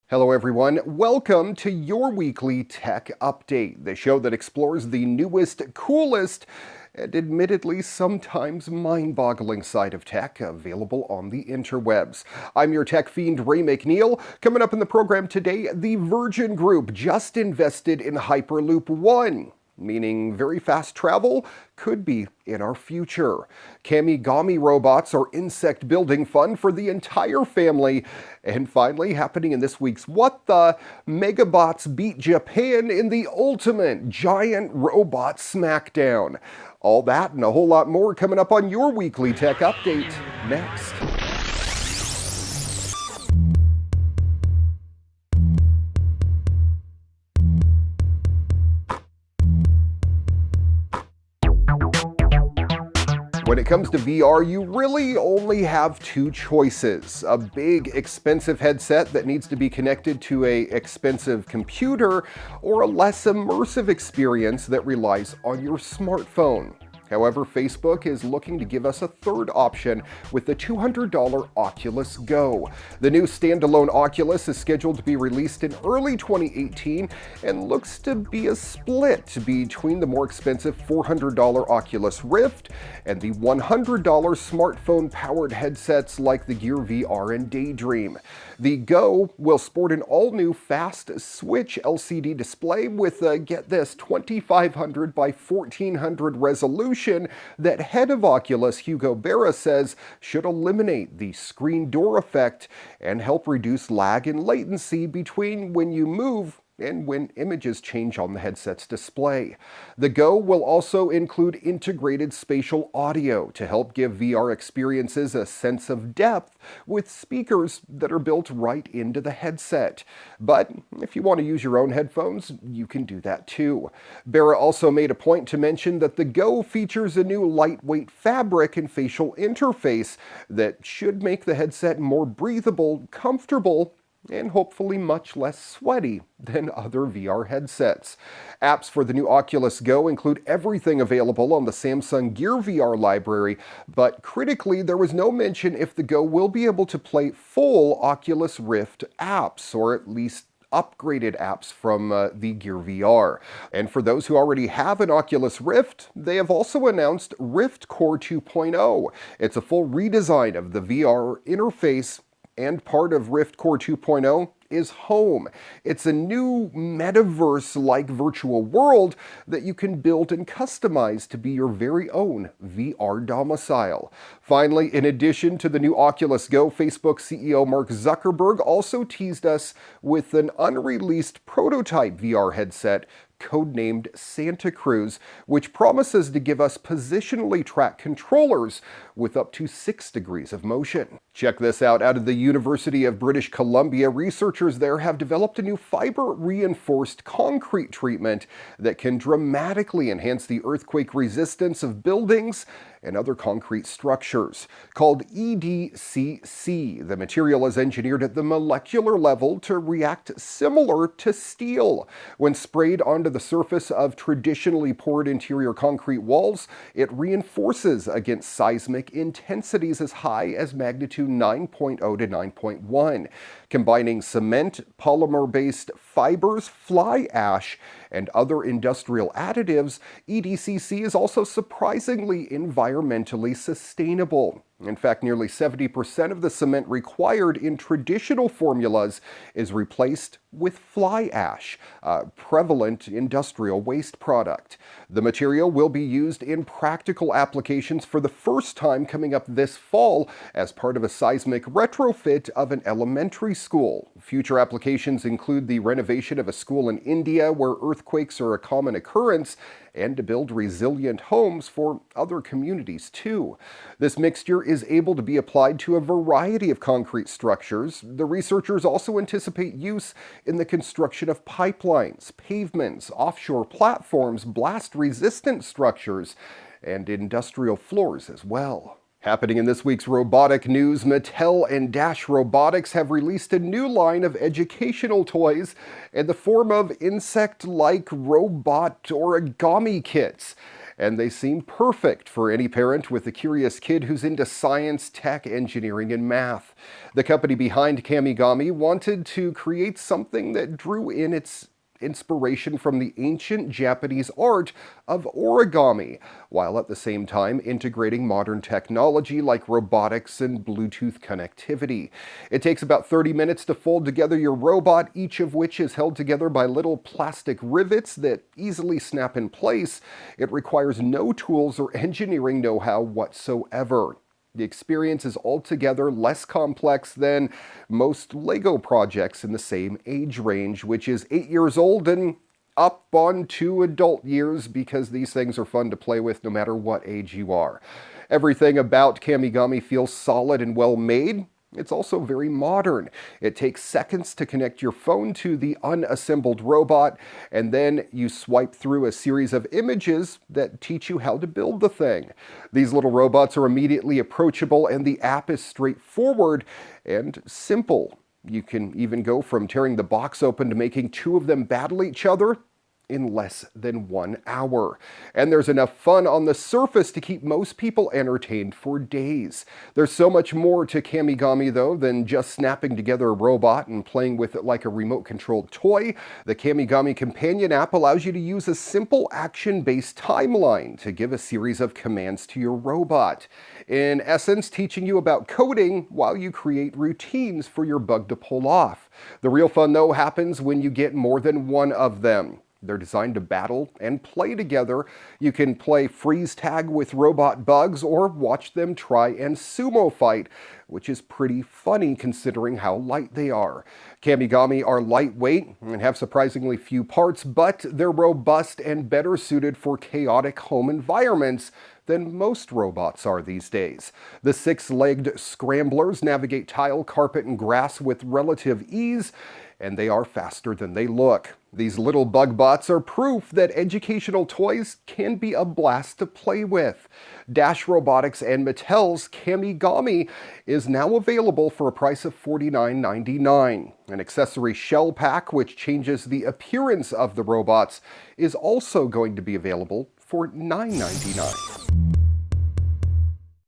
Hello everyone, welcome to your weekly tech update, the show that explores the newest, coolest, and admittedly sometimes mind-boggling side of tech available on the interwebs. I'm your tech fiend, Ray McNeal. Coming up in the program today, the Virgin Group just invested in Hyperloop One, meaning very fast travel could be in our future. Kamigami robots are insect building fun for the entire family. And finally, happening in this week's What The, Megabots beat Japan in the ultimate giant robot smackdown. All that and a whole lot more coming up on your weekly tech update next. When it comes to VR, you really only have two choices. A big, expensive headset that needs to be connected to an expensive computer, or a less immersive experience that relies on your smartphone. However, Facebook is looking to give us a third option with the $200 Oculus Go. The new standalone Oculus is scheduled to be released in early 2018 and looks to be a split between the more expensive $400 Oculus Rift and the $100 smartphone-powered headsets like the Gear VR and Daydream. The Go will sport an all-new fast switch LCD display with a, get this, 2500 by 1400 resolution that head of Oculus Hugo Barra says should eliminate the screen door effect and help reduce lag and latency between when you move and when images change on the headset's display. The Go will also include integrated spatial audio to help give VR experiences a sense of depth with speakers that are built right into the headset. But if you want to use your own headphones, you can do that too. Barra also made a point to mention that the Go features a new lightweight fabric and facial interface that should make the headset more breathable, comfortable, and hopefully much less sweaty than other VR headsets. Apps for the new Oculus Go include everything available on the Samsung Gear VR library, but critically, there was no mention if the Go will be able to play full Oculus Rift apps, or at least upgraded apps from the Gear VR. And for those who already have an Oculus Rift, they have also announced Rift Core 2.0. It's a full redesign of the VR interface, and part of Rift Core 2.0 is Home. It's a new metaverse-like virtual world that you can build and customize to be your very own VR domicile. Finally, in addition to the new Oculus Go, Facebook CEO Mark Zuckerberg also teased us with an unreleased prototype VR headset codenamed Santa Cruz, which promises to give us positionally tracked controllers with up to 6 degrees of motion. Check this out of the University of British Columbia. Researchers there have developed a new fiber-reinforced concrete treatment that can dramatically enhance the earthquake resistance of buildings and other concrete structures. Called EDCC, the material is engineered at the molecular level to react similar to steel. When sprayed onto the surface of traditionally poured interior concrete walls, it reinforces against seismic intensities as high as magnitude 9.0 to 9.1. Combining cement, polymer-based fibers, fly ash, and other industrial additives, EDCC is also surprisingly environmentally sustainable. In fact, nearly 70% of the cement required in traditional formulas is replaced with fly ash, a prevalent industrial waste product. The material will be used in practical applications for the first time coming up this fall as part of a seismic retrofit of an elementary school. Future applications include the renovation of a school in India where earthquakes are a common occurrence, and to build resilient homes for other communities too. This mixture is able to be applied to a variety of concrete structures. The researchers also anticipate use in the construction of pipelines, pavements, offshore platforms, blast-resistant structures, and industrial floors as well. Happening in this week's robotic news, Mattel and Dash Robotics have released a new line of educational toys in the form of insect-like robot origami kits. and they seem perfect for any parent with a curious kid who's into science, tech, engineering, and math. The company behind Kamigami wanted to create something that drew in its inspiration from the ancient Japanese art of origami, while at the same time integrating modern technology like robotics and Bluetooth connectivity. It takes about 30 minutes to fold together your robot, each of which is held together by little plastic rivets that easily snap in place. It requires no tools or engineering know-how whatsoever. The experience is altogether less complex than most Lego projects in the same age range, which is 8 years old and up on to adult years, because these things are fun to play with no matter what age you are. Everything about Kamigami feels solid and well made. It's also very modern. It takes seconds to connect your phone to the unassembled robot, and then you swipe through a series of images that teach you how to build the thing. These little robots are immediately approachable, and the app is straightforward and simple. You can even go from tearing the box open to making two of them battle each other in less than 1 hour. And there's enough fun on the surface to keep most people entertained for days. There's so much more to Kamigami, though, than just snapping together a robot and playing with it like a remote-controlled toy. The Kamigami Companion app allows you to use a simple action-based timeline to give a series of commands to your robot. In essence, teaching you about coding while you create routines for your bug to pull off. The real fun, though, happens when you get more than one of them. They're designed to battle and play together. You can play freeze tag with robot bugs or watch them try and sumo fight, which is pretty funny considering how light they are. Kamigami are lightweight and have surprisingly few parts, but they're robust and better suited for chaotic home environments than most robots are these days. The six-legged scramblers navigate tile, carpet, and grass with relative ease, and they are faster than they look. These little bug bots are proof that educational toys can be a blast to play with. Dash Robotics and Mattel's Kamigami is now available for a price of $49.99. An accessory shell pack, which changes the appearance of the robots, is also going to be available for $9.99.